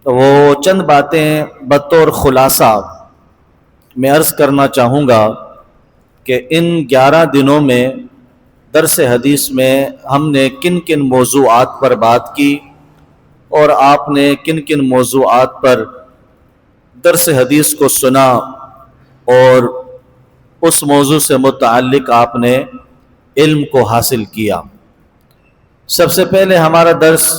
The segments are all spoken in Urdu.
تو وہ چند باتیں بطور خلاصہ میں عرض کرنا چاہوں گا کہ ان 11 دنوں میں درس حدیث میں ہم نے کن کن موضوعات پر بات کی اور آپ نے کن کن موضوعات پر درس حدیث کو سنا اور اس موضوع سے متعلق آپ نے علم کو حاصل کیا۔ سب سے پہلے ہمارا درس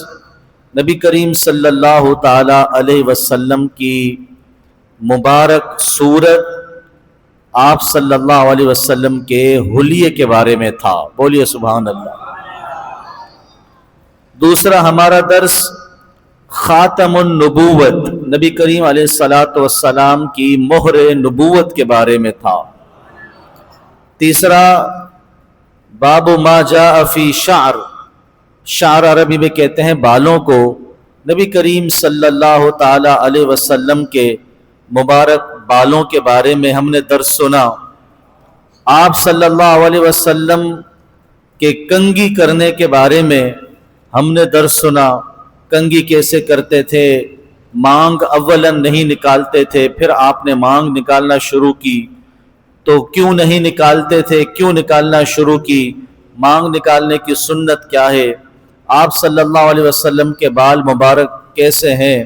نبی کریم صلی اللہ تعالی علیہ وسلم کی مبارک صورت آپ صلی اللہ علیہ وسلم کے حلیے کے بارے میں تھا۔ بولیے سبحان اللہ۔ دوسرا ہمارا درس خاتم النبوت، نبی کریم علیہ الصلاۃ والسلام کی مہر نبوت کے بارے میں تھا۔ تیسرا باب ما جاء فی شعر، شعر عربی میں کہتے ہیں بالوں کو، نبی کریم صلی اللہ تعالی علیہ وسلم کے مبارک بالوں کے بارے میں ہم نے درس سنا۔ آپ صلی اللہ علیہ وسلم کے کنگھی کرنے کے بارے میں ہم نے درس سنا، کنگھی کیسے کرتے تھے، مانگ اولاً نہیں نکالتے تھے، پھر آپ نے مانگ نکالنا شروع کی، تو کیوں نہیں نکالتے تھے، کیوں نکالنا شروع کی، مانگ نکالنے کی سنت کیا ہے، آپ صلی اللہ علیہ وسلم کے بال مبارک کیسے ہیں۔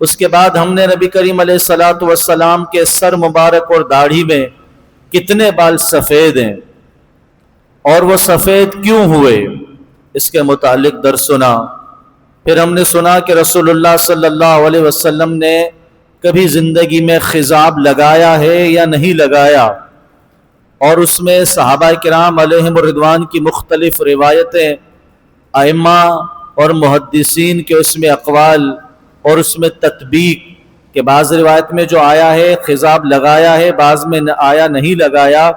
اس کے بعد ہم نے نبی کریم علیہ الصلاۃ والسلام کے سر مبارک اور داڑھی میں کتنے بال سفید ہیں اور وہ سفید کیوں ہوئے، اس کے متعلق درس سنا۔ پھر ہم نے سنا کہ رسول اللہ صلی اللہ علیہ وسلم نے کبھی زندگی میں خضاب لگایا ہے یا نہیں لگایا، اور اس میں صحابہ کرام علیہم الرضوان کی مختلف روایتیں، ائمہ اور محدثین کے اس میں اقوال اور اس میں تطبیق کہ بعض روایت میں جو آیا ہے خضاب لگایا ہے، بعض میں آیا نہیں لگایا،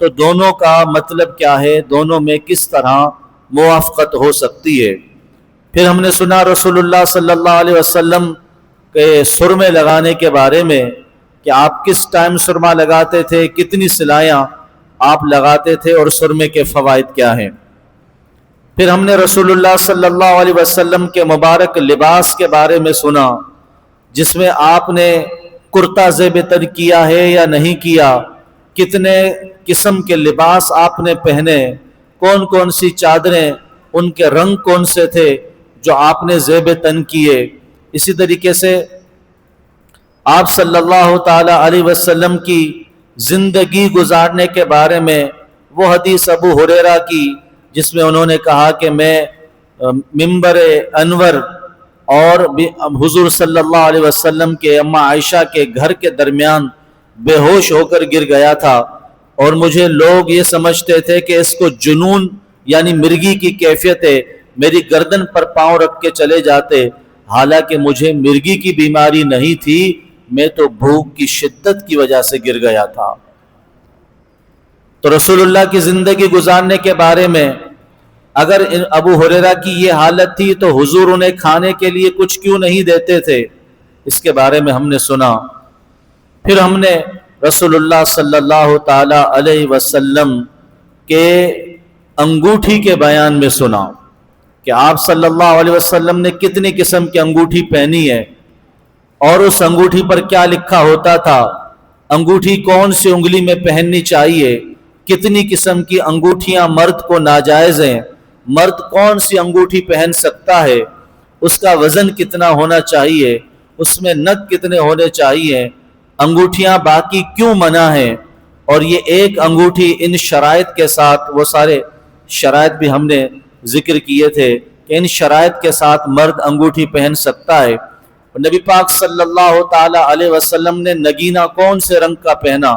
تو دونوں کا مطلب کیا ہے، دونوں میں کس طرح موافقت ہو سکتی ہے۔ پھر ہم نے سنا رسول اللہ صلی اللہ علیہ وسلم کے سرمے لگانے کے بارے میں کہ آپ کس ٹائم سرما لگاتے تھے، کتنی سلائیاں آپ لگاتے تھے اور سرمے کے فوائد کیا ہیں۔ پھر ہم نے رسول اللہ صلی اللہ علیہ وسلم کے مبارک لباس کے بارے میں سنا، جس میں آپ نے کرتا زیب تن کیا ہے یا نہیں کیا، کتنے قسم کے لباس آپ نے پہنے، کون کون سی چادریں، ان کے رنگ کون سے تھے جو آپ نے زیب تن کیے۔ اسی طریقے سے آپ صلی اللہ تعالی علیہ وسلم کی زندگی گزارنے کے بارے میں وہ حدیث ابو ہریرہ کی جس میں انہوں نے کہا کہ میں منبر انور اور حضور صلی اللہ علیہ وسلم کے اماں عائشہ کے گھر کے درمیان بے ہوش ہو کر گر گیا تھا، اور مجھے لوگ یہ سمجھتے تھے کہ اس کو جنون یعنی مرگی کی کیفیت ہے، میری گردن پر پاؤں رکھ کے چلے جاتے، حالانکہ مجھے مرگی کی بیماری نہیں تھی، میں تو بھوک کی شدت کی وجہ سے گر گیا تھا۔ تو رسول اللہ کی زندگی گزارنے کے بارے میں اگر ابو ہریرہ کی یہ حالت تھی تو حضور انہیں کھانے کے لیے کچھ کیوں نہیں دیتے تھے، اس کے بارے میں ہم نے سنا۔ پھر ہم نے رسول اللہ صلی اللہ تعالی علیہ وسلم کے انگوٹھی کے بیان میں سنا کہ آپ صلی اللہ علیہ وسلم نے کتنی قسم کی انگوٹھی پہنی ہے، اور اس انگوٹھی پر کیا لکھا ہوتا تھا، انگوٹھی کون سی انگلی میں پہننی چاہیے، کتنی قسم کی انگوٹھیاں مرد کو ناجائز ہیں، مرد کون سی انگوٹھی پہن سکتا ہے، اس کا وزن کتنا ہونا چاہیے، اس میں نگ کتنے ہونے چاہیے، انگوٹھیاں باقی کیوں منع ہیں، اور یہ ایک انگوٹھی ان شرائط کے ساتھ، وہ سارے شرائط بھی ہم نے ذکر کیے تھے کہ ان شرائط کے ساتھ مرد انگوٹھی پہن سکتا ہے۔ نبی پاک صلی اللہ تعالی علیہ وسلم نے نگینہ کون سے رنگ کا پہنا،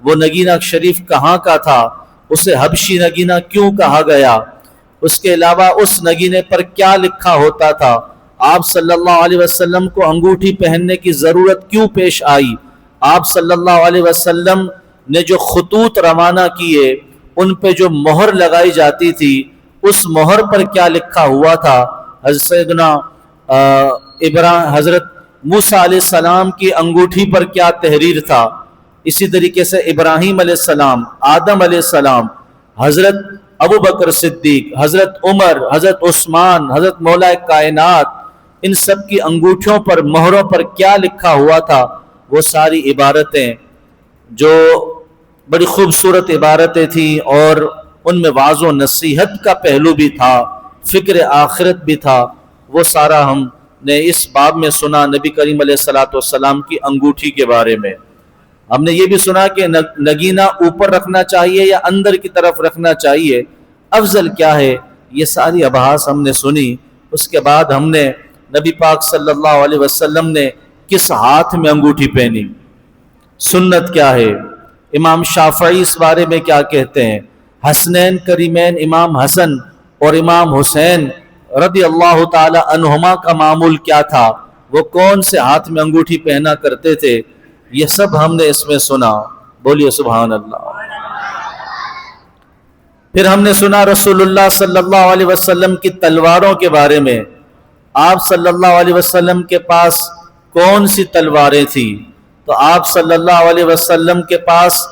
وہ نگینہ شریف کہاں کا تھا، اسے حبشی نگینہ کیوں کہا گیا، اس کے علاوہ اس نگینے پر کیا لکھا ہوتا تھا، آپ صلی اللہ علیہ وسلم کو انگوٹھی پہننے کی ضرورت کیوں پیش آئی، آپ صلی اللہ علیہ وسلم نے جو خطوط روانہ کیے ان پہ جو مہر لگائی جاتی تھی اس مہر پر کیا لکھا ہوا تھا، حضرت موسیٰ علیہ السلام کی انگوٹھی پر کیا تحریر تھا، اسی طریقے سے ابراہیم علیہ السلام، آدم علیہ السلام، حضرت ابو بکر صدیق، حضرت عمر، حضرت عثمان، حضرت مولا کائنات، ان سب کی انگوٹھیوں پر مہروں پر کیا لکھا ہوا تھا، وہ ساری عبارتیں جو بڑی خوبصورت عبارتیں تھیں اور ان میں واعظ و نصیحت کا پہلو بھی تھا، فکر آخرت بھی تھا، وہ سارا ہم نے اس باب میں سنا نبی کریم علیہ الصلوۃ والسلام کی انگوٹھی کے بارے میں۔ ہم نے یہ بھی سنا کہ نگینہ اوپر رکھنا چاہیے یا اندر کی طرف رکھنا چاہیے، افضل کیا ہے، یہ ساری ابحاث ہم نے سنی۔ اس کے بعد ہم نے نبی پاک صلی اللہ علیہ وسلم نے کس ہاتھ میں انگوٹھی پہنی، سنت کیا ہے، امام شافعی اس بارے میں کیا کہتے ہیں، حسنین کریمین امام حسن اور امام حسین رضی اللہ تعالی عنہما کا معمول کیا تھا، وہ کون سے ہاتھ میں انگوٹھی پہنا کرتے تھے، یہ سب ہم نے اس میں سنا۔ بولیے سبحان اللہ۔ پھر ہم نے سنا رسول اللہ صلی اللہ علیہ وسلم کی تلواروں کے بارے میں، آپ صلی اللہ علیہ وسلم کے پاس کون سی تلواریں تھیں، تو آپ صلی اللہ علیہ وسلم کے پاس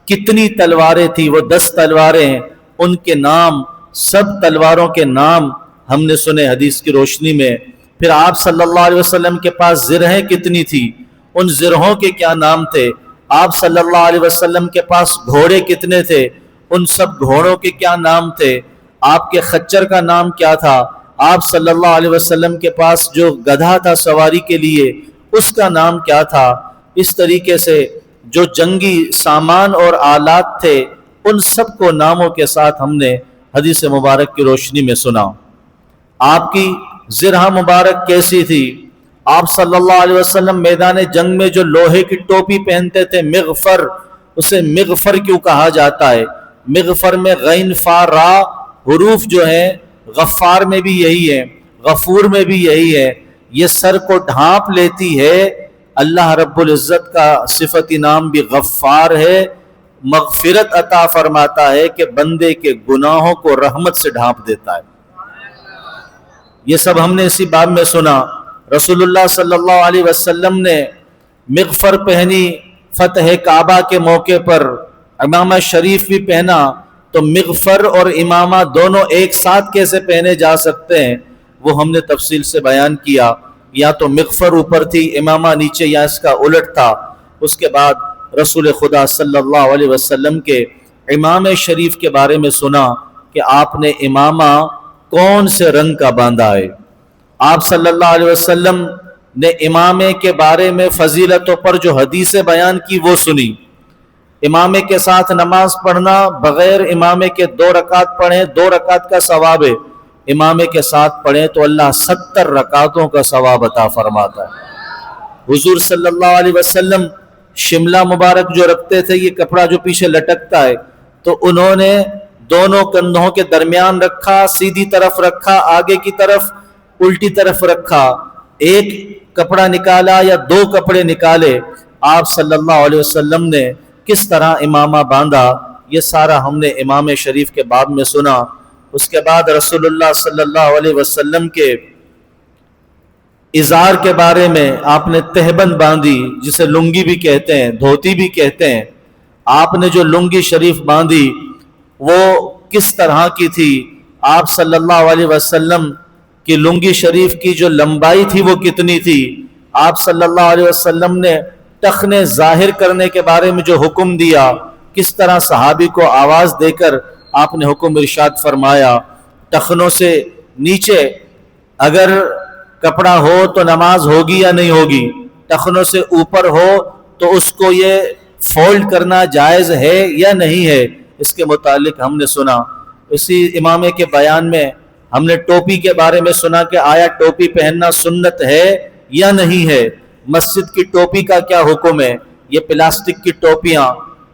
کتنی تلواریں تھیں، وہ 10 تلواریں ہیں، ان کے نام، سب تلواروں کے نام ہم نے سنے حدیث کی روشنی میں۔ پھر آپ صلی اللہ علیہ وسلم کے پاس زرہیں کتنی تھی، ان زرہوں کے کیا نام تھے، آپ صلی اللہ علیہ وسلم کے پاس گھوڑے کتنے تھے، ان سب گھوڑوں کے کیا نام تھے، آپ کے خچر کا نام کیا تھا، آپ صلی اللہ علیہ وسلم کے پاس جو گدھا تھا سواری کے لیے اس کا نام کیا تھا۔ اس طریقے سے جو جنگی سامان اور آلات تھے ان سب کو ناموں کے ساتھ ہم نے حدیث مبارک کی روشنی میں سنا۔ آپ کی زرہ مبارک کیسی تھی، آپ صلی اللہ علیہ وسلم میدان جنگ میں جو لوہے کی ٹوپی پہنتے تھے، مغفر، اسے مغفر کیوں کہا جاتا ہے، مغفر میں غین فا را حروف جو ہیں، غفار میں بھی یہی ہے، غفور میں بھی یہی ہے، یہ سر کو ڈھانپ لیتی ہے۔ اللہ رب العزت کا صفتی نام بھی غفار ہے، مغفرت عطا فرماتا ہے کہ بندے کے گناہوں کو رحمت سے ڈھانپ دیتا ہے۔ یہ سب ہم نے اسی باب میں سنا۔ رسول اللہ صلی اللہ علیہ وسلم نے مغفر پہنی فتح کعبہ کے موقع پر، امامہ شریف بھی پہنا، تو مغفر اور امامہ دونوں ایک ساتھ کیسے پہنے جا سکتے ہیں وہ ہم نے تفصیل سے بیان کیا۔ یا تو مغفر اوپر تھی امامہ نیچے، یا اس کا الٹ تھا۔ اس کے بعد رسول خدا صلی اللہ علیہ وسلم کے امامہ شریف کے بارے میں سنا کہ آپ نے امامہ کون سے رنگ کا باندھا ہے۔ آپ صلی اللہ علیہ وسلم نے امامے کے بارے میں فضیلتوں پر جو حدیثیں بیان کی وہ سنی۔ امامے کے ساتھ نماز پڑھنا، بغیر امامے کے 2 رکعت پڑھیں 2 رکعت کا ثواب ہے، امامے کے ساتھ پڑھیں تو اللہ 70 رکعتوں کا ثواب عطا فرماتا ہے۔ حضور صلی اللہ علیہ وسلم شملہ مبارک جو رکھتے تھے، یہ کپڑا جو پیچھے لٹکتا ہے، تو انہوں نے دونوں کندھوں کے درمیان رکھا، سیدھی طرف رکھا، آگے کی طرف، الٹی طرف رکھا، ایک کپڑا نکالا یا 2 کپڑے نکالے، آپ صلی اللہ علیہ وسلم نے کس طرح امامہ باندھا، یہ سارا ہم نے امام شریف کے باب میں سنا۔ اس کے بعد رسول اللہ صلی اللہ علیہ وسلم کے ازار کے بارے میں آپ نے تہبند باندھی، جسے لنگی بھی کہتے ہیں، دھوتی بھی کہتے ہیں۔ آپ نے جو لنگی شریف باندھی وہ کس طرح کی تھی، آپ صلی اللہ علیہ وسلم کی لنگی شریف کی جو لمبائی تھی وہ کتنی تھی، آپ صلی اللہ علیہ وسلم نے ٹخنے ظاہر کرنے کے بارے میں جو حکم دیا، کس طرح صحابی کو آواز دے کر آپ نے حکم ارشاد فرمایا۔ ٹخنوں سے نیچے اگر کپڑا ہو تو نماز ہوگی یا نہیں ہوگی، ٹخنوں سے اوپر ہو تو اس کو یہ فولڈ کرنا جائز ہے یا نہیں ہے، اس کے متعلق ہم نے سنا۔ اسی امامے کے بیان میں ہم نے ٹوپی کے بارے میں سنا کہ آیا ٹوپی پہننا سنت ہے یا نہیں ہے، مسجد کی ٹوپی کا کیا حکم ہے، یہ پلاسٹک کی ٹوپیاں،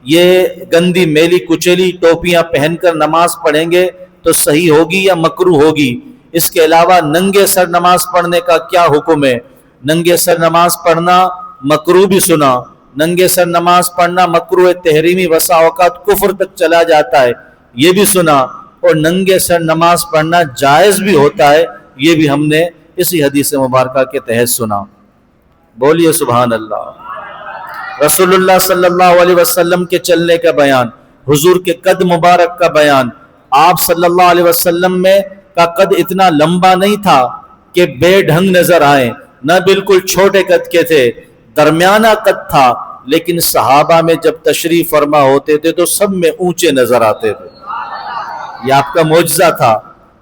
یہ گندی میلی کچیلی ٹوپیاں پہن کر نماز پڑھیں گے تو صحیح ہوگی یا مکروہ ہوگی۔ اس کے علاوہ ننگے سر نماز پڑھنے کا کیا حکم ہے، ننگے سر نماز پڑھنا مکروہ بھی سنا، ننگے سر نماز پڑھنا مکروہ تحریمی بسا اوقات کفر تک چلا جاتا ہے یہ بھی سنا، اور ننگے سر نماز پڑھنا جائز بھی ہوتا ہے یہ بھی ہم نے اسی حدیث مبارکہ کے تحت سنا۔ بولیے سبحان اللہ۔ رسول اللہ صلی اللہ علیہ وسلم کے چلنے کا بیان، حضور کے قد مبارک کا بیان۔ آپ صلی اللہ علیہ وسلم میں کا قد اتنا لمبا نہیں تھا کہ بے ڈھنگ نظر آئیں، نہ بالکل چھوٹے قد کے تھے، درمیانہ قد تھا، لیکن صحابہ میں جب تشریف فرما ہوتے تھے تو سب میں اونچے نظر آتے تھے۔ یہ آپ کا معجزہ تھا،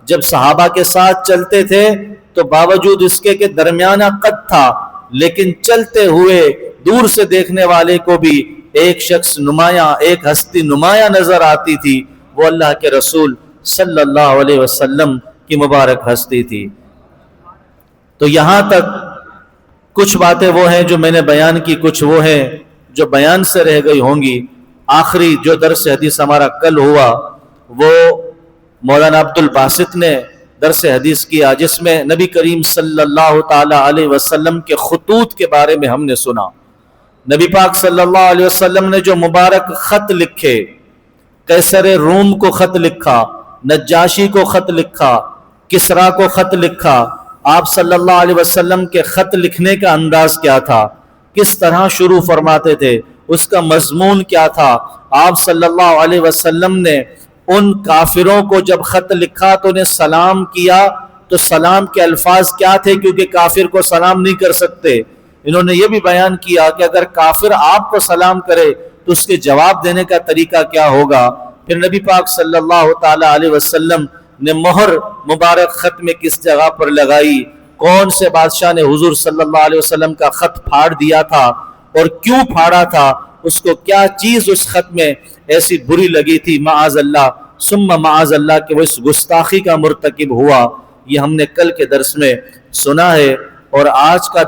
جب صحابہ کے ساتھ چلتے تھے تو باوجود اس کے کہ درمیانہ قد تھا، لیکن چلتے ہوئے دور سے دیکھنے والے کو بھی ایک شخص نمایاں، ایک ہستی نمایاں نظر آتی تھی، وہ اللہ کے رسول صلی اللہ علیہ وسلم کی مبارک ہستی تھی۔ تو یہاں تک کچھ باتیں وہ ہیں جو میں نے بیان کی، کچھ وہ ہیں جو بیان سے رہ گئی ہوں گی۔ آخری جو درس حدیث ہمارا کل ہوا وہ مولانا عبد الباسط نے درس حدیث کیا، جس میں نبی کریم صلی اللہ تعالی علیہ وسلم کے خطوط کے بارے میں ہم نے سنا۔ نبی پاک صلی اللہ علیہ وسلم نے جو مبارک خط لکھے، قیصر روم کو خط لکھا، نجاشی کو خط لکھا، کسرا کو خط لکھا، آپ صلی اللہ علیہ وسلم کے خط لکھنے کا انداز کیا تھا، کس طرح شروع فرماتے تھے، اس کا مضمون کیا تھا۔ آپ صلی اللہ علیہ وسلم نے ان کافروں کو جب خط لکھا تو انہیں سلام کیا، تو سلام کے الفاظ کیا تھے، کیونکہ کافر کو سلام نہیں کر سکتے۔ انہوں نے یہ بھی بیان کیا کہ اگر کافر آپ کو سلام کرے تو اس کے جواب دینے کا طریقہ کیا ہوگا۔ پھر نبی پاک صلی اللہ تعالی علیہ وسلم نے مہر مبارک خط میں کس جگہ پر لگائی، کون سے بادشاہ نے حضور صلی اللہ علیہ وسلم کا خط پھاڑ دیا تھا اور کیوں پھاڑا تھا، اس کو کیا چیز اس خط میں ایسی بری لگی تھی، معاذ اللہ ثم معاذ اللہ کہ وہ اس گستاخی کا مرتکب ہوا۔ یہ ہم نے کل کے درس میں سنا ہے، اور آج کا